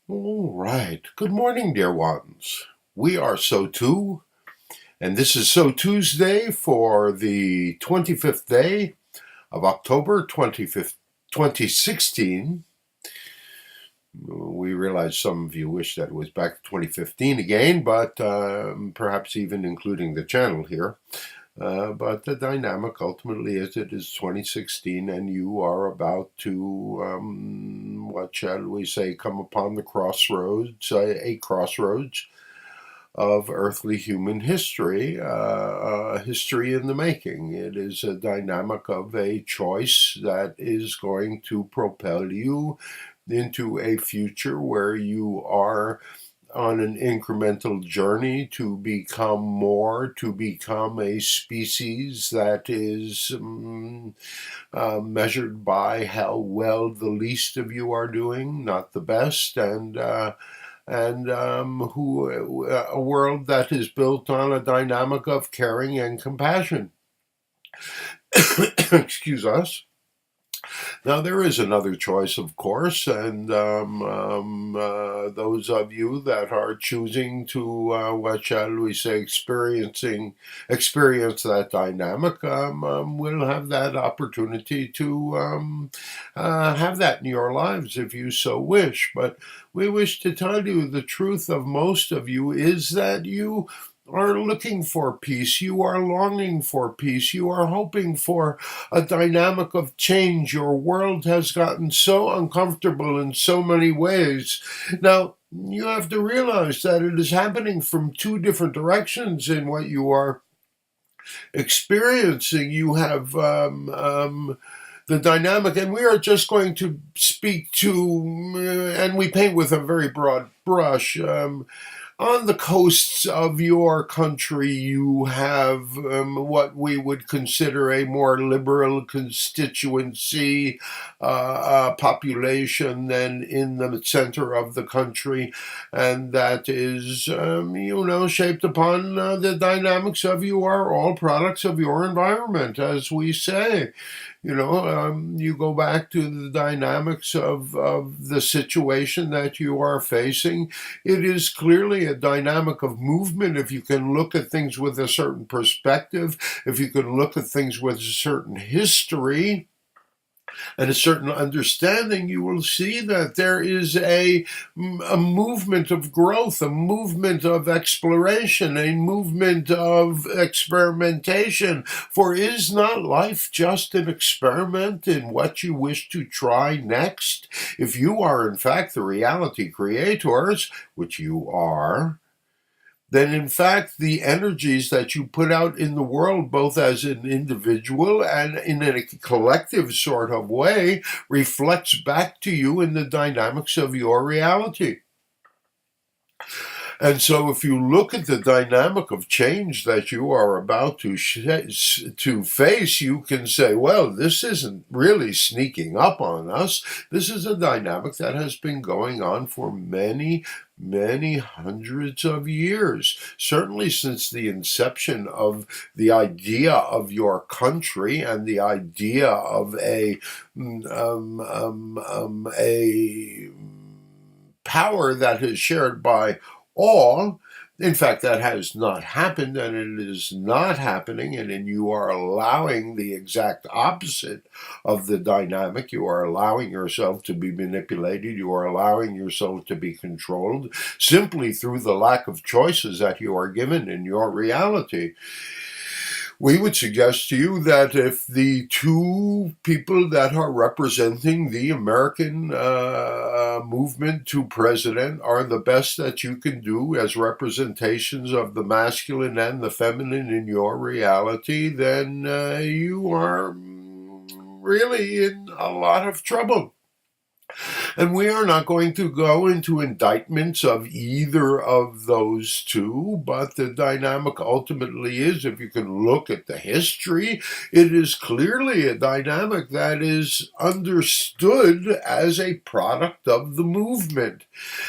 All right. Good morning, dear ones. We are SOTU, and this is SOTUesday for the 25th day of October 2016. We realize some of you wish that it was back to 2015 again, but perhaps even including the channel here. But the dynamic ultimately is it is 2016, and you are about to, what shall we say, come upon the crossroads, a crossroads of earthly human history, history in the making. It is a dynamic of a choice that is going to propel you into a future where you are on an incremental journey to become more, to become a species that is measured by how well the least of you are doing, not the best, and a world that is built on a dynamic of caring and compassion. Excuse us. Now, there is another choice, of course, and those of you that are choosing to, what shall we say, experience that dynamic, will have that opportunity to have that in your lives if you so wish. But we wish to tell you the truth of most of you is that you are looking for peace, you are longing for peace, you are hoping for a dynamic of change. Your world has gotten so uncomfortable in so many ways. Now, you have to realize that it is happening from two different directions in what you are experiencing. You have the dynamic, and we are just going to speak to, and we paint with a very broad brush. On the coasts of your country, you have what we would consider a more liberal constituency population than in the center of the country, and that is, shaped upon the dynamics of you are all products of your environment, as we say. You go back to the dynamics of the situation that you are facing. It is clearly a dynamic of movement. If you can look at things with a certain perspective, if you can look at things with a certain history and a certain understanding, you will see that there is a movement of growth, a movement of exploration, a movement of experimentation. For is not life just an experiment in what you wish to try next? If you are, in fact, the reality creators, which you are, then in fact the energies that you put out in the world, both as an individual and in a collective sort of way, reflects back to you in the dynamics of your reality. And so if you look at the dynamic of change that you are about to face, you can say, well, this isn't really sneaking up on us. This is a dynamic that has been going on for many, many hundreds of years, certainly since the inception of the idea of your country and the idea of a power that is shared by all. In fact, that has not happened, and it is not happening, and you are allowing the exact opposite of the dynamic. You are allowing yourself to be manipulated. You are allowing yourself to be controlled simply through the lack of choices that you are given in your reality. We would suggest to you that if the two people that are representing the American movement to president are the best that you can do as representations of the masculine and the feminine in your reality, then you are really in a lot of trouble. And we are not going to go into indictments of either of those two, but the dynamic ultimately is, if you can look at the history, it is clearly a dynamic that is understood as a product of the movement.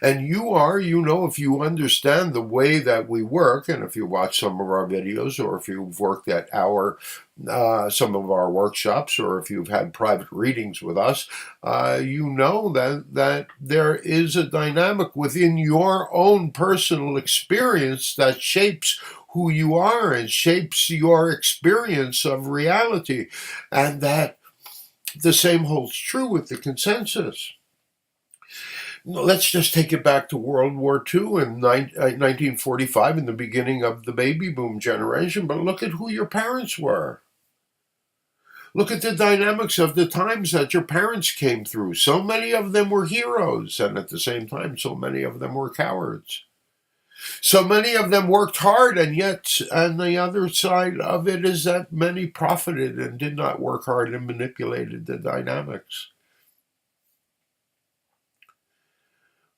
And you are, if you understand the way that we work, and if you watch some of our videos, or if you've worked at our some of our workshops, or if you've had private readings with us, you know that there is a dynamic within your own personal experience that shapes who you are and shapes your experience of reality, and that the same holds true with the consensus. Let's just take it back to World War II and 1945 and the beginning of the baby boom generation, but look at who your parents were. Look at the dynamics of the times that your parents came through. So many of them were heroes, and at the same time, so many of them were cowards. So many of them worked hard, and yet, on the other side of it is that many profited and did not work hard and manipulated the dynamics.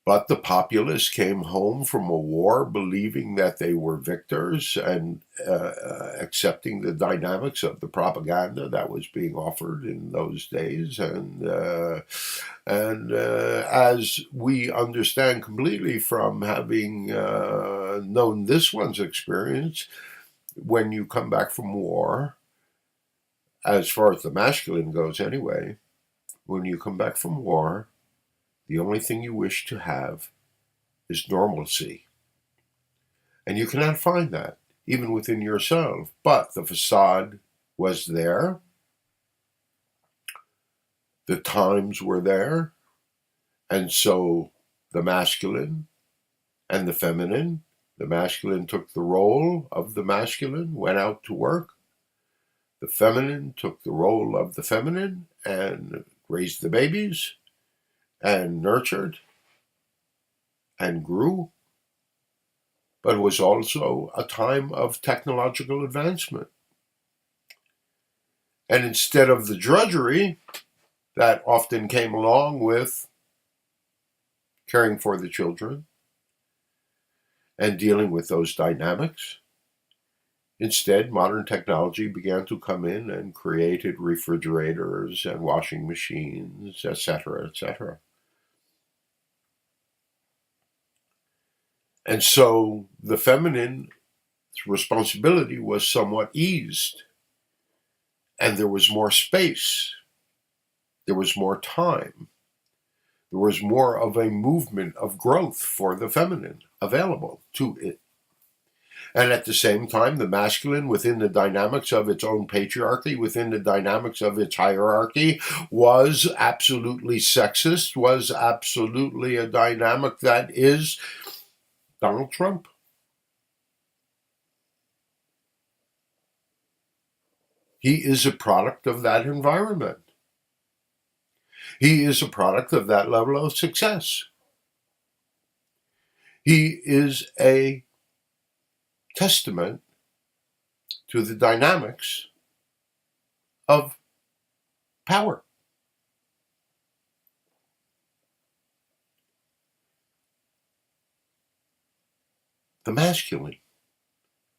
But the populace came home from a war believing that they were victors and accepting the dynamics of the propaganda that was being offered in those days. And as we understand completely from having known this one's experience, when you come back from war, as far as the masculine goes anyway, when you come back from war, the only thing you wish to have is normalcy. And you cannot find that, even within yourself. But the facade was there. The times were there. And so the masculine and the feminine, the masculine took the role of the masculine, went out to work. The feminine took the role of the feminine and raised the babies and nurtured and grew, but it was also a time of technological advancement. And instead of the drudgery that often came along with caring for the children and dealing with those dynamics, instead modern technology began to come in and created refrigerators and washing machines, etc., etc. And so the feminine responsibility was somewhat eased, and there was more space, there was more time, there was more of a movement of growth for the feminine available to it. And at the same time, the masculine, within the dynamics of its own patriarchy, within the dynamics of its hierarchy, was absolutely sexist, was absolutely a dynamic that is Donald Trump. He is a product of that environment. He is a product of that level of success. He is a testament to the dynamics of power. The masculine,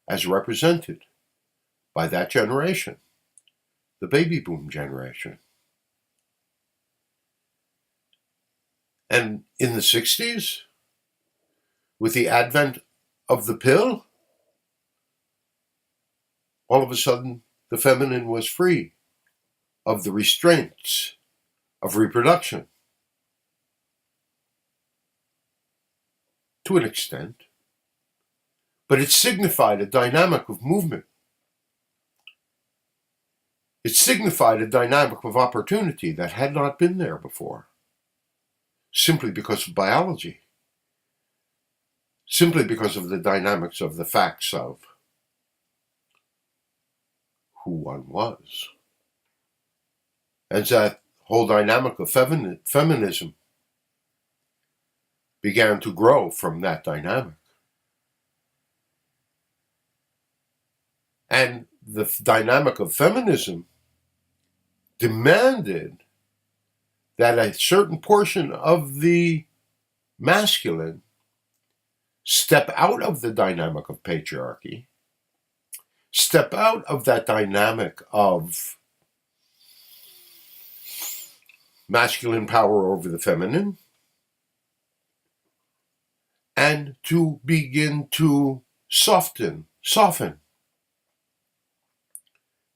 as represented by that generation, the baby boom generation. And in the 60s, with the advent of the pill, all of a sudden the feminine was free of the restraints of reproduction. To an extent. But it signified a dynamic of movement. It signified a dynamic of opportunity that had not been there before, simply because of biology, simply because of the dynamics of the facts of who one was. And that whole dynamic of feminism began to grow from that dynamic. And the dynamic of feminism demanded that a certain portion of the masculine step out of the dynamic of patriarchy, step out of that dynamic of masculine power over the feminine, and to begin to soften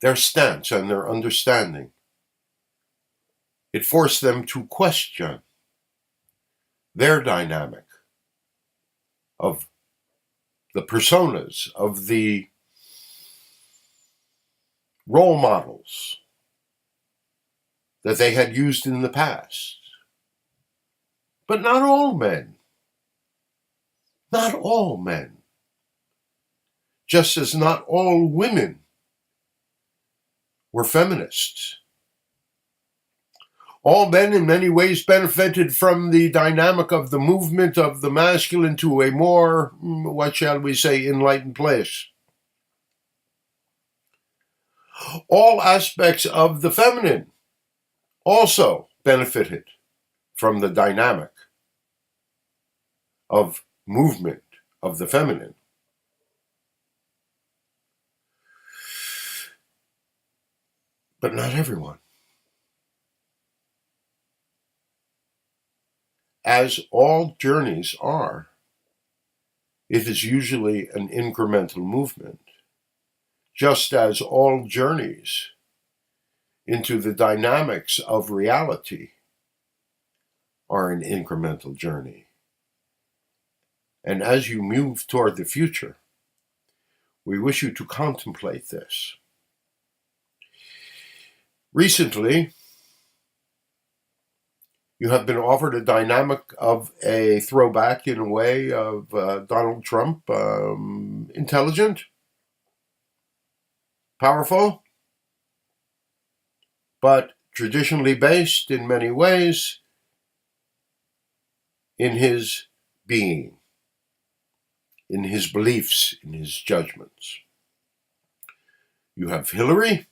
their stance and their understanding. It forced them to question their dynamic of the personas, of the role models that they had used in the past. But not all men. Not all men. Just as not all women were feminists. All men in many ways benefited from the dynamic of the movement of the masculine to a more, what shall we say, enlightened place. All aspects of the feminine also benefited from the dynamic of movement of the feminine. But not everyone. As all journeys are, it is usually an incremental movement, just as all journeys into the dynamics of reality are an incremental journey. And as you move toward the future, we wish you to contemplate this. Recently, you have been offered a dynamic of a throwback, in a way, of Donald Trump, intelligent, powerful, but traditionally based in many ways in his being, in his beliefs, in his judgments. You have Hillary,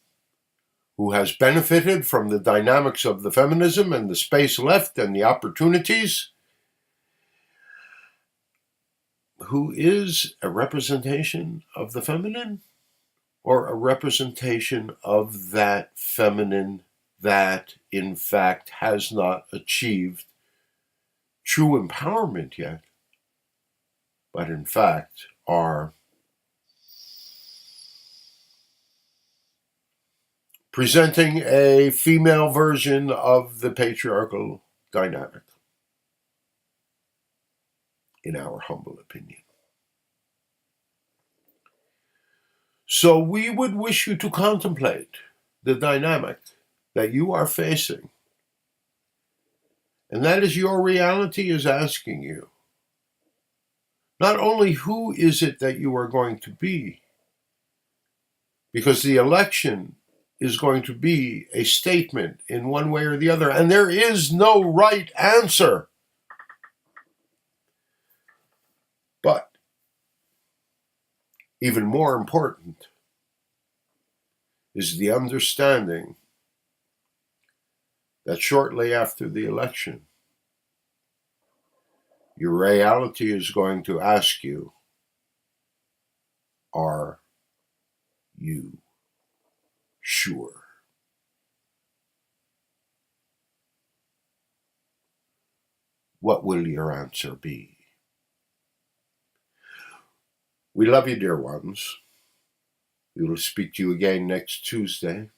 who has benefited from the dynamics of the feminism and the space left and the opportunities, who is a representation of the feminine, or a representation of that feminine that, in fact, has not achieved true empowerment yet, but in fact are presenting a female version of the patriarchal dynamic, in our humble opinion. So we would wish you to contemplate the dynamic that you are facing, and that is your reality is asking you. Not only who is it that you are going to be, because the election is going to be a statement in one way or the other, and there is no right answer. But even more important is the understanding that shortly after the election, your reality is going to ask you, are you sure? What will your answer be? We love you, dear ones. We will speak to you again next Tuesday.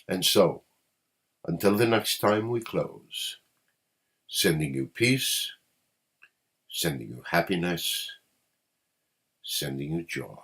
And so, until the next time we close, sending you peace, sending you happiness, sending you joy.